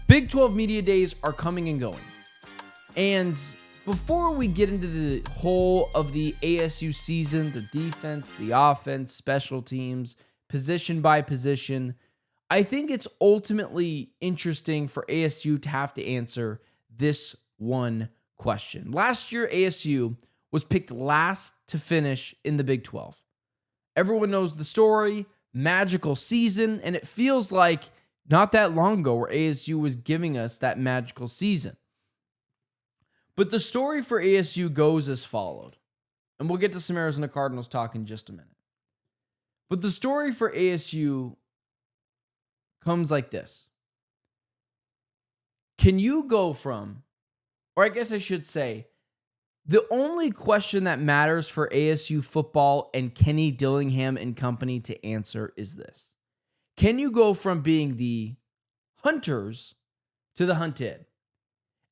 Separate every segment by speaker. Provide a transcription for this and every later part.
Speaker 1: Big 12 media days are coming and going. And before we get into the whole of the ASU season, the defense, the offense, special teams, position by position, I think it's ultimately interesting for ASU to have to answer this one question. Last year, ASU was picked last to finish in the Big 12. Everyone knows the story, magical season, and it feels like not that long ago where ASU was giving us that magical season. But the story for ASU goes as followed. And we'll get to some Arizona Cardinals talk in just a minute. But the story for ASU comes like this. Can you go from, or I guess I should say, the only question that matters for ASU football and Kenny Dillingham and company to answer is this. Can you go from being the hunters to the hunted?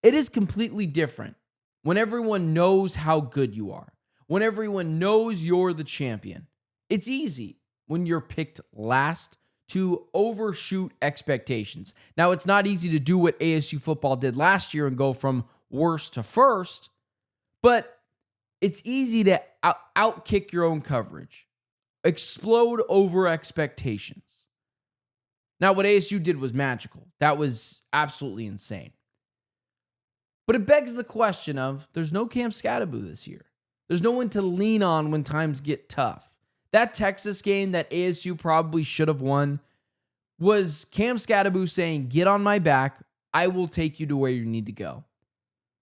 Speaker 1: It is completely different when everyone knows how good you are, when everyone knows you're the champion. It's easy when you're picked last to overshoot expectations. Now, it's not easy to do what ASU football did last year and go from worst to first, but it's easy to outkick your own coverage, explode over expectations. Now, what ASU did was magical. That was absolutely insane. But it begs the question of, there's no Cam Scattaboo this year. There's no one to lean on when times get tough. That Texas game that ASU probably should have won was Cam Scattaboo saying, get on my back, I will take you to where you need to go.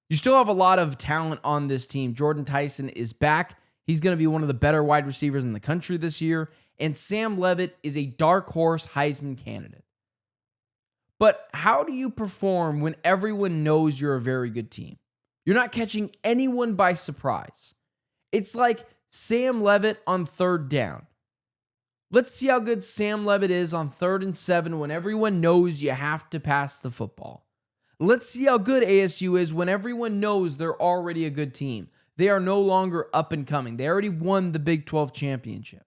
Speaker 1: You still have a lot of talent on this team. Jordan Tyson is back. He's going to be one of the better wide receivers in the country this year. And Sam Leavitt is a dark horse Heisman candidate. But how do you perform when everyone knows you're a very good team? You're not catching anyone by surprise. It's like Sam Leavitt on third down. Let's see how good Sam Leavitt is on 3rd and 7 when everyone knows you have to pass the football. Let's see how good ASU is when everyone knows they're already a good team. They are no longer up and coming. They already won the Big 12 championship.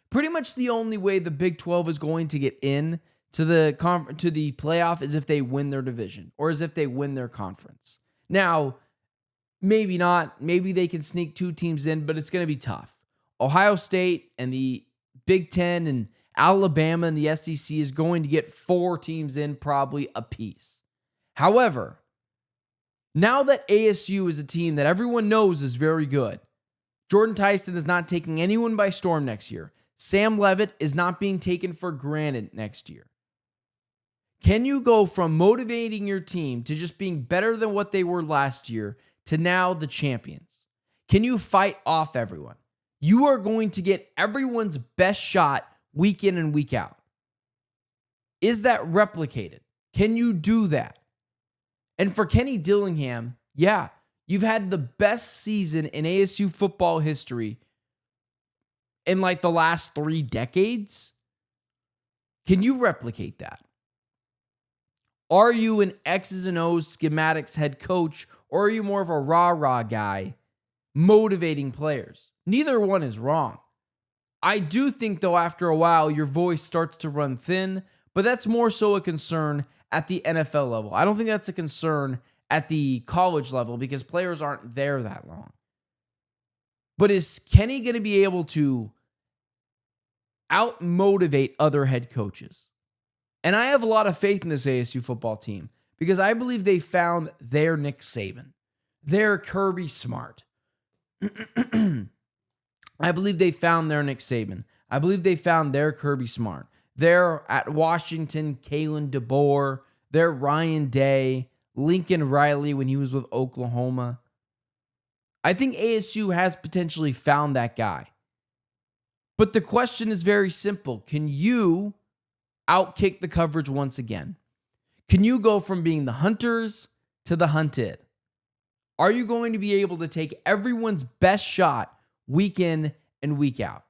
Speaker 1: Pretty much the only way the Big 12 is going to get in to the playoff is if they win their division or as if they win their conference. Now, maybe not. Maybe they can sneak 2 teams in, but it's going to be tough. Ohio State and the Big 10 and Alabama and the SEC is going to get 4 teams in probably apiece. However, now that ASU is a team that everyone knows is very good, Jordan Tyson is not taking anyone by storm next year. Sam Leavitt is not being taken for granted next year. Can you go from motivating your team to just being better than what they were last year to now the champions? Can you fight off everyone? You are going to get everyone's best shot week in and week out. Is that replicated? Can you do that? And for Kenny Dillingham, yeah, you've had the best season in ASU football history in like the last 3 decades. Can you replicate that? Are you an X's and O's schematics head coach, or are you more of a rah-rah guy motivating players? Neither one is wrong. I do think, though, after a while, your voice starts to run thin, but that's more so a concern at the NFL level. I don't think that's a concern at the college level because players aren't there that long. But is Kenny going to be able to out-motivate other head coaches? And I have a lot of faith in this ASU football team because I believe they found their Nick Saban, their Kirby Smart. I believe they found their Nick Saban. I believe they found their Kirby Smart. They're at Washington, Kalen DeBoer. They're Ryan Day, Lincoln Riley when he was with Oklahoma. I think ASU has potentially found that guy. But the question is very simple. Can you outkick the coverage once again? Can you go from being the hunters to the hunted? Are you going to be able to take everyone's best shot week in and week out?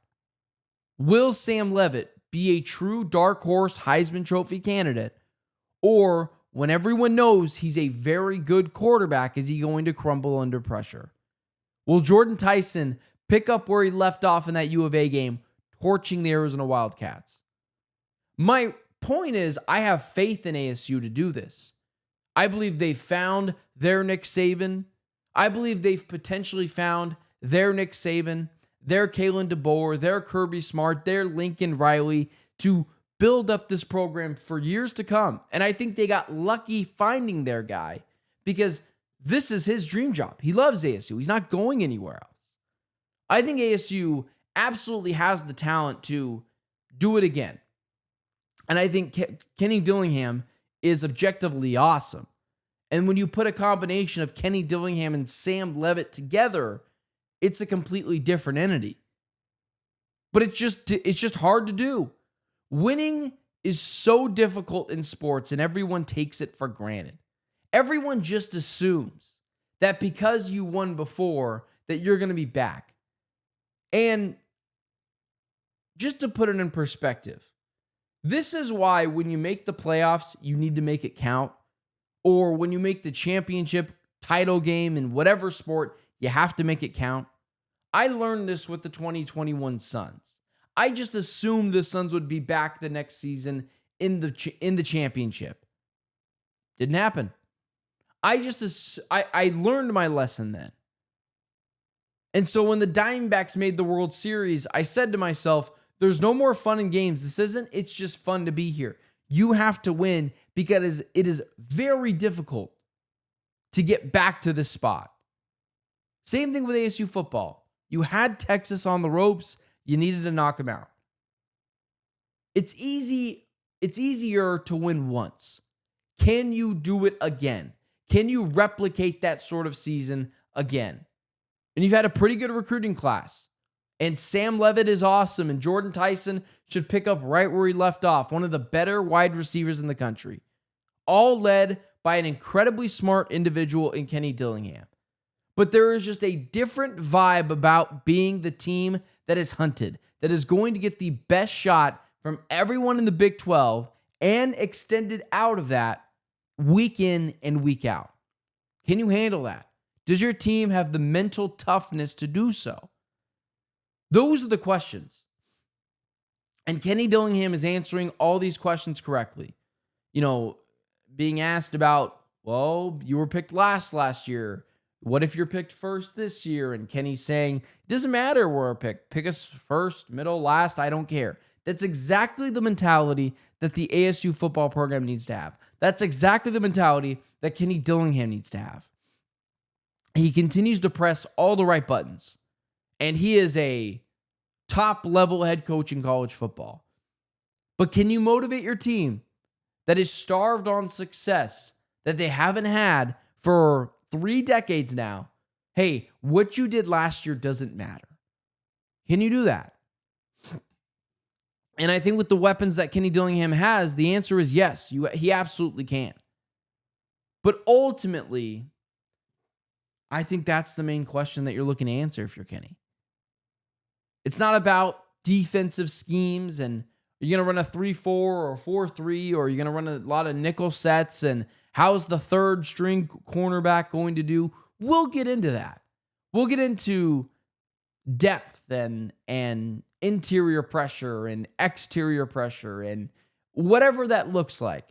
Speaker 1: Will Sam Leavitt be a true dark horse Heisman Trophy candidate? Or when everyone knows he's a very good quarterback, is he going to crumble under pressure? Will Jordan Tyson pick up where he left off in that U of A game, torching the Arizona Wildcats? My point is, I have faith in ASU to do this. I believe they found their Nick Saban. I believe they've potentially found their Nick Saban, their Kalen DeBoer, their Kirby Smart, their Lincoln Riley to build up this program for years to come. And I think they got lucky finding their guy because this is his dream job. He loves ASU. He's not going anywhere else. I think ASU absolutely has the talent to do it again. And I think Kenny Dillingham is objectively awesome. And when you put a combination of Kenny Dillingham and Sam Leavitt together, it's a completely different entity. But it's just hard to do. Winning is so difficult in sports, and everyone takes it for granted. Everyone just assumes that because you won before, that you're going to be back. And just to put it in perspective, this is why when you make the playoffs, you need to make it count. Or when you make the championship title game in whatever sport, you have to make it count. I learned this with the 2021 Suns. I just assumed the Suns would be back the next season in the championship. Didn't happen. I learned my lesson then. And so when the Diamondbacks made the World Series, I said to myself, there's no more fun in games. This isn't, it's just fun to be here. You have to win because it is very difficult to get back to this spot. Same thing with ASU football. You had Texas on the ropes. You needed to knock them out. It's easier to win once. Can you do it again? Can you replicate that sort of season again? And you've had a pretty good recruiting class. And Sam Leavitt is awesome. And Jordan Tyson should pick up right where he left off. One of the better wide receivers in the country. All led by an incredibly smart individual in Kenny Dillingham. But there is just a different vibe about being the team that is hunted, that is going to get the best shot from everyone in the Big 12 and extended out of that week in and week out. Can you handle that? Does your team have the mental toughness to do so? Those are the questions. And Kenny Dillingham is answering all these questions correctly. You know, being asked about, well, you were picked last year. What if you're picked first this year? And Kenny's saying, it doesn't matter where we're picked. Pick us first, middle, last, I don't care. That's exactly the mentality that the ASU football program needs to have. That's exactly the mentality that Kenny Dillingham needs to have. He continues to press all the right buttons. And he is a top-level head coach in college football. But can you motivate your team that is starved on success that they haven't had for 3 decades now? Hey, what you did last year doesn't matter. Can you do that? And I think with the weapons that Kenny Dillingham has, the answer is yes, he absolutely can. But ultimately, I think that's the main question that you're looking to answer if you're Kenny. It's not about defensive schemes and are you going to run a 3-4 or a 4-3 or are you going to run a lot of nickel sets and how's the third string cornerback going to do? We'll get into that. We'll get into depth and interior pressure and exterior pressure and whatever that looks like.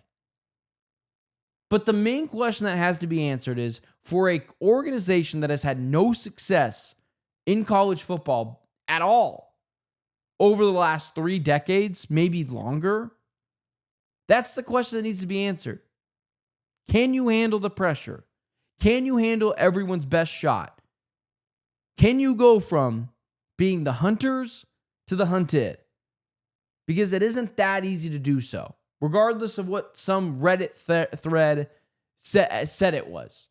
Speaker 1: But the main question that has to be answered is for an organization that has had no success in college football at all over the last 3 decades, maybe longer, that's the question that needs to be answered. Can you handle the pressure? Can you handle everyone's best shot? Can you go from being the hunters to the hunted? Because it isn't that easy to do so, regardless of what some Reddit thread said it was.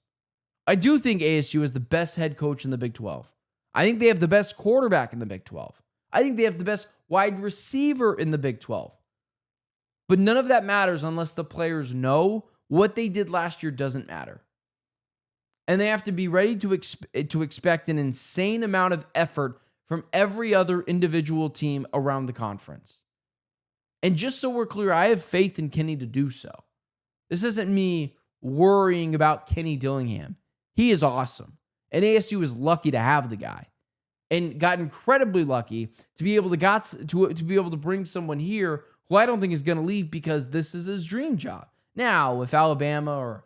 Speaker 1: I do think ASU is the best head coach in the Big 12. I think they have the best quarterback in the Big 12. I think they have the best wide receiver in the Big 12. But none of that matters unless the players know what they did last year doesn't matter. And they have to be ready to expect an insane amount of effort from every other individual team around the conference. And just so we're clear, I have faith in Kenny to do so. This isn't me worrying about Kenny Dillingham. He is awesome. And ASU is lucky to have the guy. And got incredibly lucky to be able to bring someone here who I don't think is going to leave because this is his dream job. Now, if Alabama or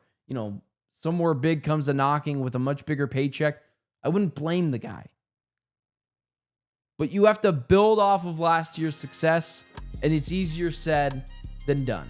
Speaker 1: somewhere big comes a knocking with a much bigger paycheck, I wouldn't blame the guy. But you have to build off of last year's success, and it's easier said than done.